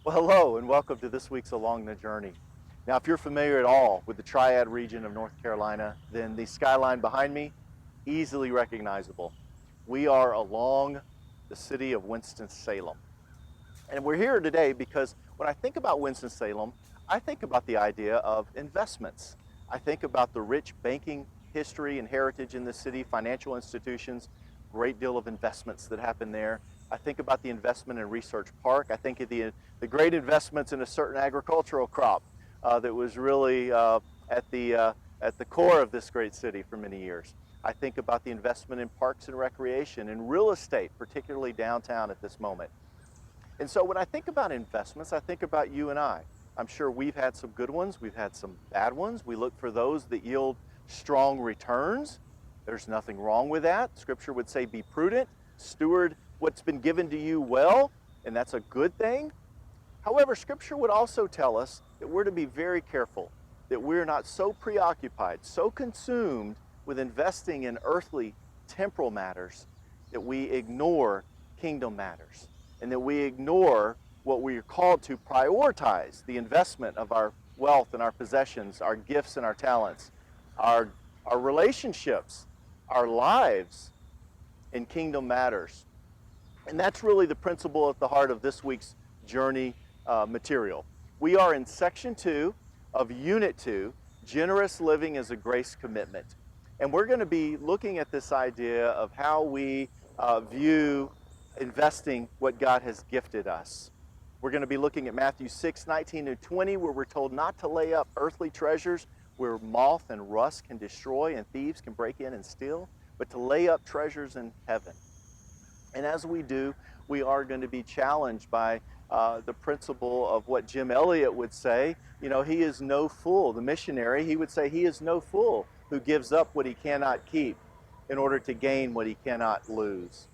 Well, hello and welcome to this week's Along the Journey. Now, if you're familiar at all with the Triad region of North Carolina, then the skyline behind me, easily recognizable. We are along the city of Winston-Salem. And we're here today because when I think about Winston-Salem, I think about the idea of investments. I think about the rich banking history and heritage in the city, financial institutions, great deal of investments that happen there. I think about the investment in Research Park. I think of the great investments in a certain agricultural crop that was really at the core of this great city for many years. I think about the investment in parks and recreation and real estate, particularly downtown at this moment. And so when I think about investments, I think about you and I. I'm sure we've had some good ones, we've had some bad ones. We look for those that yield strong returns. There's nothing wrong with that. Scripture would say be prudent, steward what's been given to you well, and that's a good thing. However, Scripture would also tell us that we're to be very careful, that we're not so preoccupied, so consumed with investing in earthly, temporal matters that we ignore kingdom matters, and that we ignore what we are called to prioritize, the investment of our wealth and our possessions, our gifts and our talents, our relationships, our lives in kingdom matters. And that's really the principle at the heart of this week's journey material. We are in section 2 of unit 2, generous living as a grace commitment. And we're going to be looking at this idea of how we view investing what God has gifted us. We're going to be looking at Matthew 6:19-20, where we're told not to lay up earthly treasures where moth and rust can destroy and thieves can break in and steal, but to lay up treasures in heaven. And as we do, we are going to be challenged by the principle of what Jim Elliot would say. You know, he is no fool. The missionary, he would say, he is no fool who gives up what he cannot keep in order to gain what he cannot lose.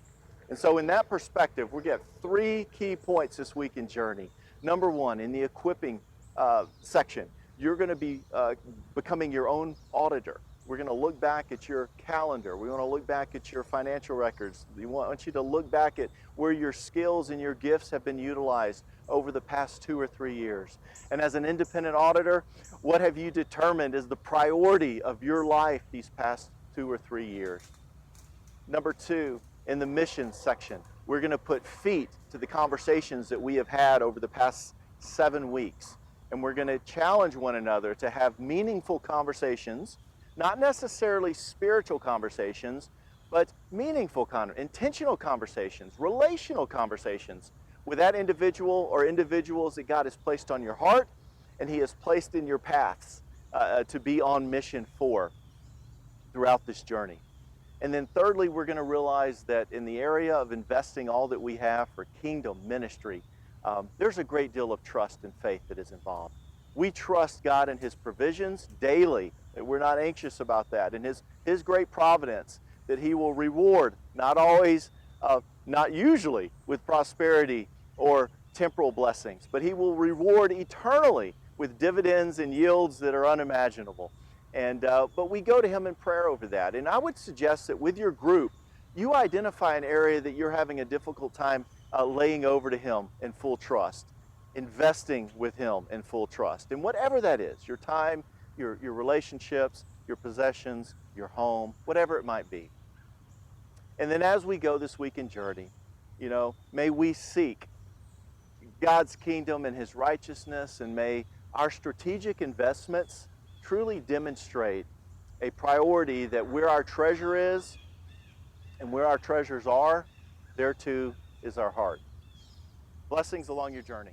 And so in that perspective, we get 3 key points this week in Journey. Number 1, in the equipping section, you're going to be becoming your own auditor. We're going to look back at your calendar. We want to look back at your financial records. We want you to look back at where your skills and your gifts have been utilized over the past 2 or 3 years. And as an independent auditor, what have you determined is the priority of your life these past 2 or 3 years? Number 2, in the missions section, we're going to put feet to the conversations that we have had over the past 7 weeks. And we're going to challenge one another to have meaningful conversations, not necessarily spiritual conversations, but meaningful, intentional conversations, relational conversations with that individual or individuals that God has placed on your heart and He has placed in your paths to be on mission for throughout this journey. And then thirdly, we're going to realize that in the area of investing all that we have for kingdom ministry, there's a great deal of trust and faith that is involved. We trust God and His provisions daily. We're not anxious about that. And His great providence that He will reward, not always, not usually with prosperity or temporal blessings, but He will reward eternally with dividends and yields that are unimaginable. And but we go to Him in prayer over that. And I would suggest that with your group, you identify an area that you're having a difficult time laying over to Him in full trust, investing with Him in full trust. And whatever that is, your time, your relationships, your possessions, your home, whatever it might be. And then as we go this week in Journey, you know, may we seek God's kingdom and His righteousness, and may our strategic investments truly demonstrate a priority that where our treasure is and where our treasures are, there too is our heart. Blessings along your journey.